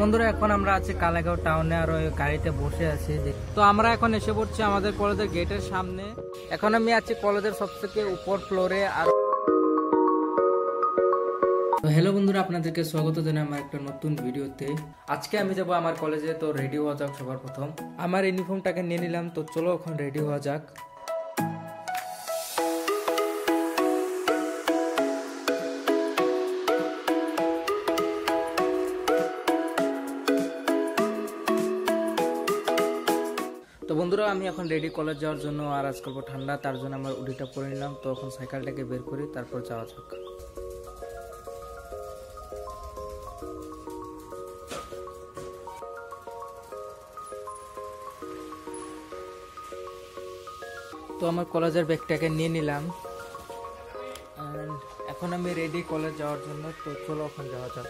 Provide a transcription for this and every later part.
বন্ধুরা এখন আমরা আছি কালাগাঁও টাউনে আর ওই গাড়িতে বসে আছি। তো আমরা এখন এসে পড়ছি আমাদের কলেজের গেটের সামনে। এখন আমি আছি কলেজের সবথেকে উপর ফ্লোরে। আর হ্যালো বন্ধুরা, আপনাদেরকে স্বাগত জানাই আমার একটা নতুন ভিডিওতে। আজকে আমি যাব আমার কলেজে, তো রেডি হওয়া যাক। সবার প্রথম আমার ইউনিফর্মটাকে নিয়ে নিলাম, তো চলো এখন রেডি হওয়া যাক। তো বন্ধুরা আমি এখন রেডি কলেজ যাওয়ার জন্য। আর আজকাল ঠান্ডা, তার জন্য আমার উডিটা পরে নিলাম। তো এখন সাইকেলটাকে বের করি, তারপর যাওয়া যাক। তো আমার কলেজের ব্যাগটাকে নিয়ে নিলাম। এখন আমি রেডি কলেজ যাওয়ার জন্য। তো চলো এখন যাওয়া যাক।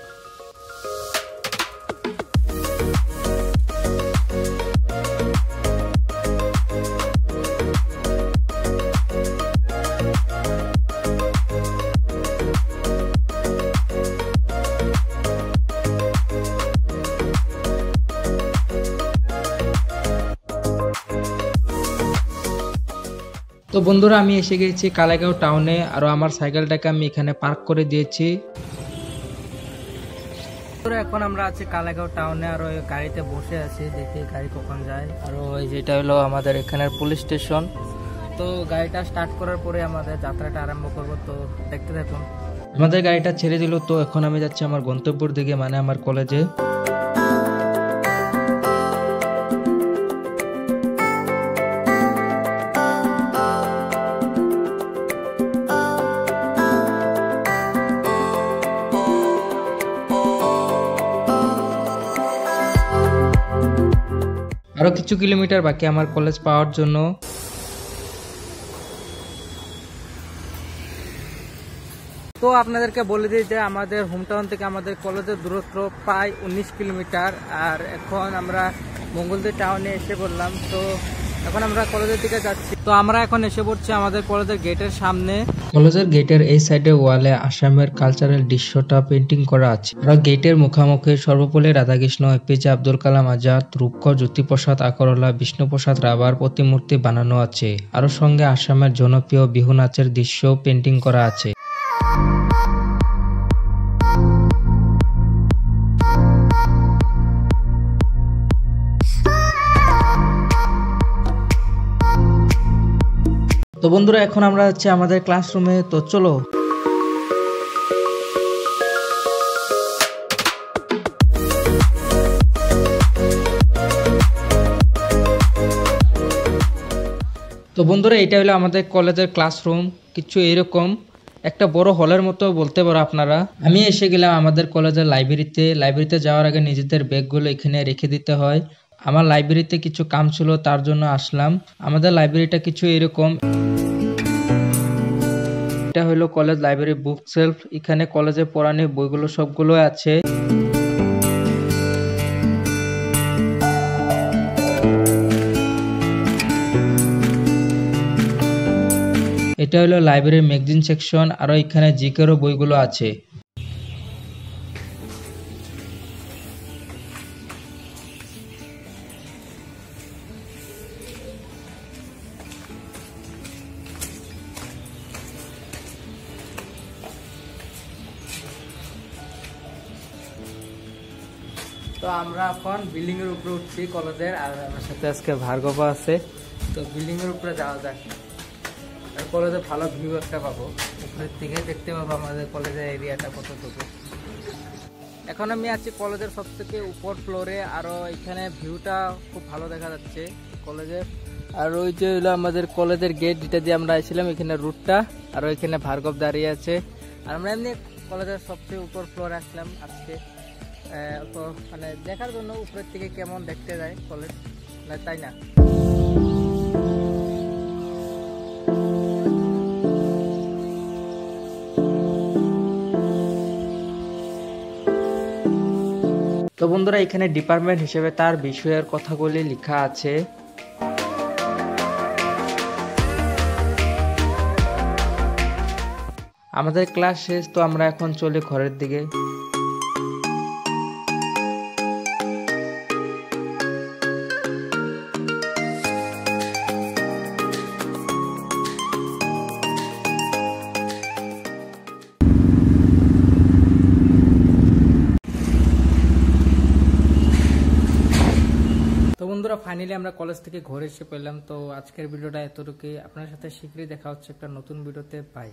তো বন্ধুরা আমি এসে গেছি কালাগাঁও টাউনে। আর আমার সাইকেলটাকে আমি এখানে পার্ক করে দিয়েছি। এখন আমরা আছি কালাগাঁও টাউনে আর ওই গাড়িতে বসে আছি, দেখি গাড়ি কখন যায়। আর ওই যেটা হলো আমাদের এখানের পুলিশ স্টেশন। তো গাড়িটা স্টার্ট করার পরে আমাদের যাত্রাটা আরম্ভ করব। তো দেখতে থাকুন। আমাদের গাড়িটা ছেড়ে দিল। তো এখন আমি যাচ্ছি আমার গন্তব্যের দিকে, মানে আমার কলেজে। আরো কিছু কিলোমিটার বাকি আমার কলেজ পাওয়ার জন্য। তো আপনাদেরকে বলে দিই যে আমাদের হোমটাউন থেকে আমাদের কলেজের দূরত্ব প্রায় 19 কিলোমিটার। আর এখন আমরা মঙ্গলদৈ টাউনে এসে পড়লাম। তো এখন আমরা কলেজের দিকে যাচ্ছি। তো আমরা এখন এসে পড়ছি আমাদের কলেজের গেটের সামনে। কলেজের গেটের এই সাইডে ওয়ালে আসামের কালচারাল দৃশ্যটা পেন্টিং করা আছে। আর গেটের মুখামুখি সর্বপল্লী রাধাকৃষ্ণ, এপিজে আব্দুল কালাম আজাদ, রূপকর জ্যোতিপ্রসাদ আগরওয়ালা, বিষ্ণুপ্রসাদ রাভার প্রতিমূর্তি বানানো আছে। আরো সঙ্গে আসামের জনপ্রিয় বিহু নাচের দৃশ্য পেন্টিং করা আছে। তো বন্ধুরা এখন আমরা হচ্ছে আমাদের ক্লাসরুমে। তো চলো। তো বন্ধুরা এটা হলো আমাদের কলেজের ক্লাসরুম। কিছু এরকম একটা বড় হলের মতো বলতে পারো আপনারা। আমি এসে গেলাম আমাদের কলেজের লাইব্রেরিতে যাওয়ার আগে নিজেদের ব্যাগগুলো এখানে রেখে দিতে হয়। আমার লাইব্রেরিতে কিছু কাম ছিল, তার জন্য আসলাম। আমাদের লাইব্রেরিটা কিছু এরকম। এটা হলো কলেজ লাইব্রেরি বুক সেলফ। এখানে কলেজে পড়ানো বইগুলো সবগুলো আছে। এটা হলো লাইব্রেরির ম্যাগাজিন সেকশন। আর এখানে জিকেরও বইগুলো আছে। তো আমরা এখন বিল্ডিং এর উপরে উঠছি কলেজের। আর আমার সাথে আজকে ভার্গব আছে। তো বিল্ডিং এর উপরে যাওয়া যাক। আর কলেজে ভালো ভিউ একটা পাবো, উপরের থেকে দেখতে পাবো আমাদের কলেজের এরিয়াটা কতটুকু। এখন আমি আছি কলেজের সবথেকে উপর ফ্লোরে। আরো এখানে ভিউটা খুব ভালো দেখা যাচ্ছে কলেজের। আর ওই যে হলো আমাদের কলেজের গেট, যেটা দিয়ে আমরা আসছিলাম, এখানে রুটটা। আর ওইখানে ভার্গব দাঁড়িয়ে আছে। আর আমরা এমনি কলেজের সবচেয়ে উপর ফ্লোরে আসলাম আজকে। তো মানে দেখার জন্য উপরের থেকে কেমন দেখতে যায় কলেজ, তাই না? তো বন্ধুরা এখানে ডিপার্টমেন্ট হিসেবে তার বিষয়ের কথাগুলি লেখা আছে। আমাদের ক্লাস শেষ, তো আমরা এখন চলে ঘরের দিকে। ফাইনালি আমরা কলেজ থেকে ঘুরে এসে পেলাম। তো আজকের ভিডিওটা এতটুকুই, আপনার সাথে শীঘ্রই দেখা হচ্ছে একটা নতুন ভিডিওতে। বাই।